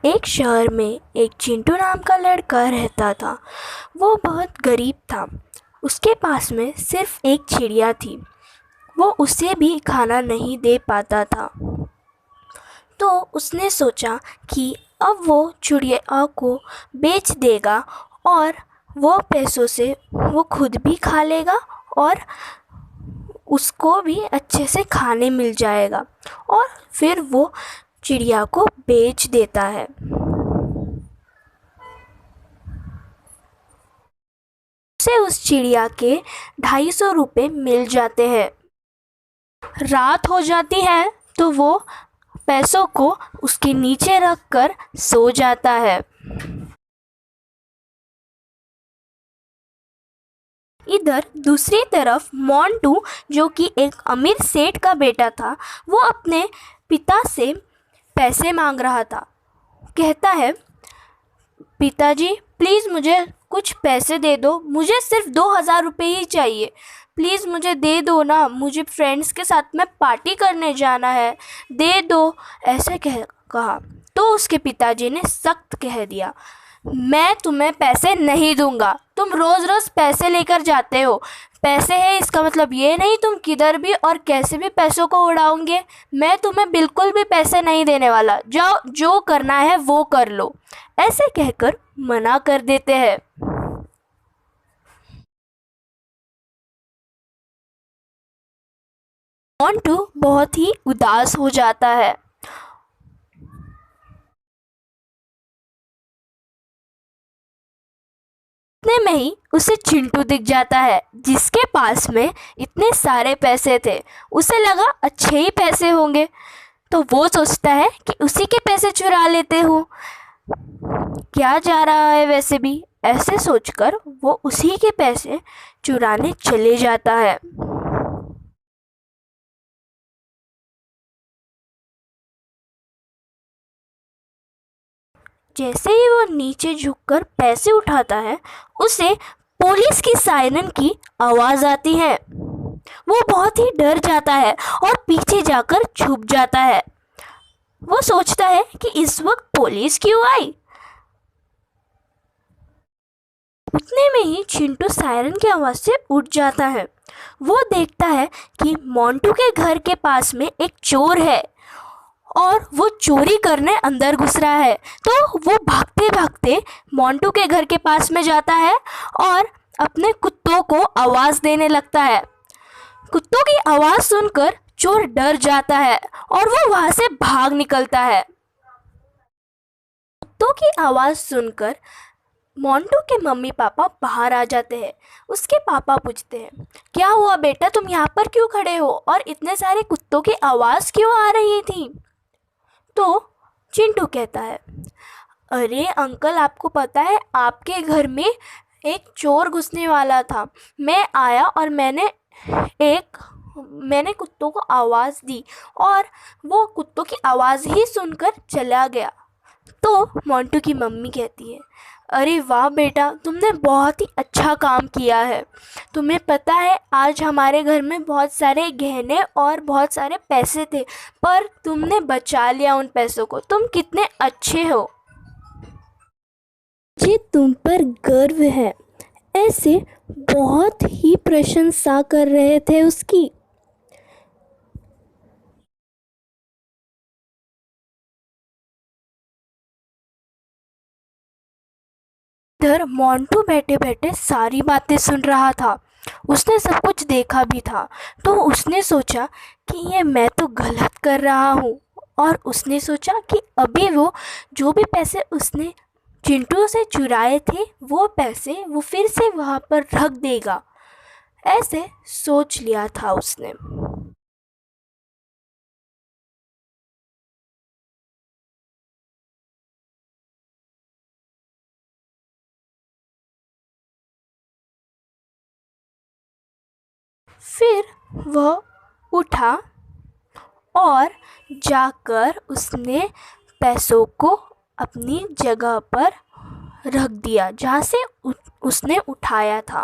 एक शहर में एक चिंटू नाम का लड़का रहता था। वो बहुत गरीब था। उसके पास में सिर्फ एक चिड़िया थी। वो उसे भी खाना नहीं दे पाता था। तो उसने सोचा कि अब वो चिड़िया को बेच देगा और वो पैसों से वो खुद भी खा लेगा और उसको भी अच्छे से खाने मिल जाएगा। और फिर वो चिड़िया को बेच देता है। उसे उस चिड़िया के 250 रुपये मिल जाते हैं। रात हो जाती है तो वो पैसों को उसके नीचे रख कर सो जाता है। इधर दूसरी तरफ मोंटू, जो कि एक अमीर सेठ का बेटा था, वो अपने पिता से पैसे मांग रहा था। कहता है, पिताजी प्लीज़ मुझे कुछ पैसे दे दो, मुझे सिर्फ 2000 रुपये ही चाहिए, प्लीज़ मुझे दे दो ना, मुझे फ्रेंड्स के साथ में पार्टी करने जाना है, दे दो। ऐसे कहा तो उसके पिताजी ने सख्त कह दिया, मैं तुम्हें पैसे नहीं दूंगा, तुम रोज़ रोज़ पैसे लेकर जाते हो, पैसे है इसका मतलब ये नहीं तुम किधर भी और कैसे भी पैसों को उड़ाओगे। मैं तुम्हें बिल्कुल भी पैसे नहीं देने वाला, जाओ जो करना है वो कर लो। ऐसे कहकर मना कर देते हैं। मोंटू बहुत ही उदास हो जाता है। इतने में ही उसे चिंटू दिख जाता है, जिसके पास में इतने सारे पैसे थे। उसे लगा अच्छे ही पैसे होंगे, तो वो सोचता है कि उसी के पैसे चुरा लेते हूँ, क्या जा रहा है वैसे भी। ऐसे सोचकर वो उसी के पैसे चुराने चले जाता है। जैसे ही वो नीचे झुककर पैसे उठाता है, उसे पुलिस की सायरन की आवाज़ आती है। वो बहुत ही डर जाता है और पीछे जाकर छुप जाता है। वो सोचता है कि इस वक्त पुलिस क्यों आई। उतने में ही चिंटू सायरन की आवाज़ से उठ जाता है। वो देखता है कि मोंटू के घर के पास में एक चोर है और वो चोरी करने अंदर घुस रहा है। तो वो भागते भागते मोंटू के घर के पास में जाता है और अपने कुत्तों को आवाज़ देने लगता है। कुत्तों की आवाज़ सुनकर चोर डर जाता है और वो वहाँ से भाग निकलता है। कुत्तों की आवाज़ सुनकर मोंटू के मम्मी पापा बाहर आ जाते हैं। उसके पापा पूछते हैं, क्या हुआ बेटा, तुम यहाँ पर क्यों खड़े हो और इतने सारे कुत्तों की आवाज़ क्यों आ रही थी। तो चिंटू कहता है, अरे अंकल, आपको पता है आपके घर में एक चोर घुसने वाला था, मैं आया और मैंने कुत्तों को आवाज़ दी और वो कुत्तों की आवाज़ ही सुनकर चला गया। तो मोंटू की मम्मी कहती है, अरे वाह बेटा, तुमने बहुत ही अच्छा काम किया है। तुम्हें पता है आज हमारे घर में बहुत सारे गहने और बहुत सारे पैसे थे, पर तुमने बचा लिया उन पैसों को, तुम कितने अच्छे हो। मुझे तुम पर गर्व है। ऐसे बहुत ही प्रशंसा कर रहे थे उसकी। इधर मोंटू बैठे बैठे सारी बातें सुन रहा था। उसने सब कुछ देखा भी था। तो उसने सोचा कि ये मैं तो गलत कर रहा हूँ। और उसने सोचा कि अभी वो जो भी पैसे उसने चिंटू से चुराए थे, वो पैसे वो फिर से वहाँ पर रख देगा। ऐसे सोच लिया था उसने। फिर वह उठा और जाकर उसने पैसों को अपनी जगह पर रख दिया जहाँ से उसने उठाया था।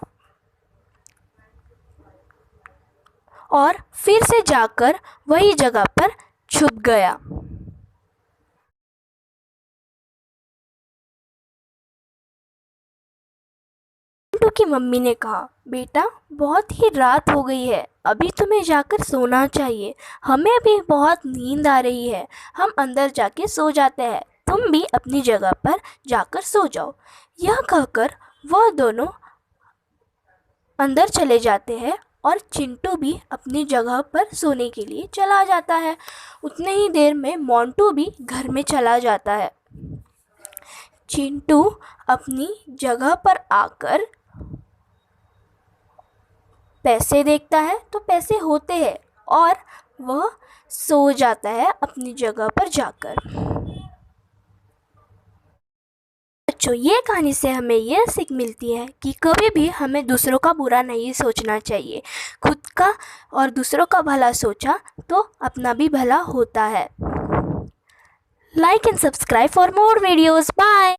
और फिर से जाकर वही जगह पर छुप गया। चिंटू की मम्मी ने कहा, बेटा बहुत ही रात हो गई है, अभी तुम्हें जाकर सोना चाहिए। हमें भी बहुत नींद आ रही है, हम अंदर जाके सो जाते हैं, तुम भी अपनी जगह पर जाकर सो जाओ। यह कहकर वह दोनों अंदर चले जाते हैं और चिंटू भी अपनी जगह पर सोने के लिए चला जाता है। उतने ही देर में मोंटू भी घर में चला जाता है। चिंटू अपनी जगह पर आकर पैसे देखता है तो पैसे होते हैं और वह सो जाता है अपनी जगह पर जाकर। बच्चों, ये कहानी से हमें यह सीख मिलती है कि कभी भी हमें दूसरों का बुरा नहीं सोचना चाहिए। खुद का और दूसरों का भला सोचा तो अपना भी भला होता है। Like and subscribe for more videos. Bye.